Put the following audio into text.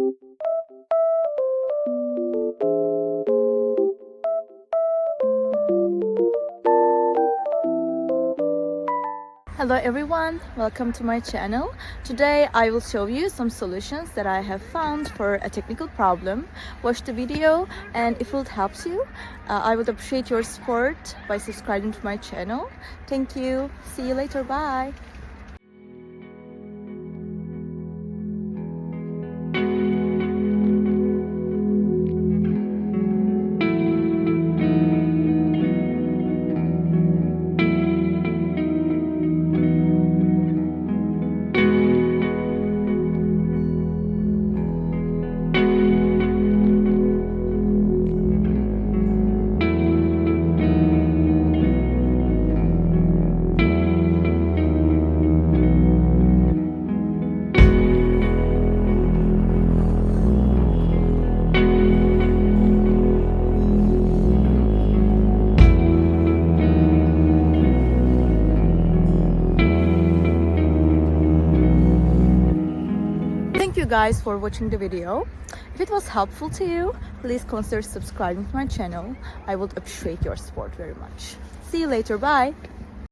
Hello everyone, welcome to my channel. Today I will show you some solutions that I have found for a technical problem. Watch the video, and if it helps you, I would appreciate your support by subscribing to my channel. Thank you. See you later. Bye. Thank you guys for watching the video. If it was helpful to you, please consider subscribing to my channel. I would appreciate your support very much. See you later. Bye.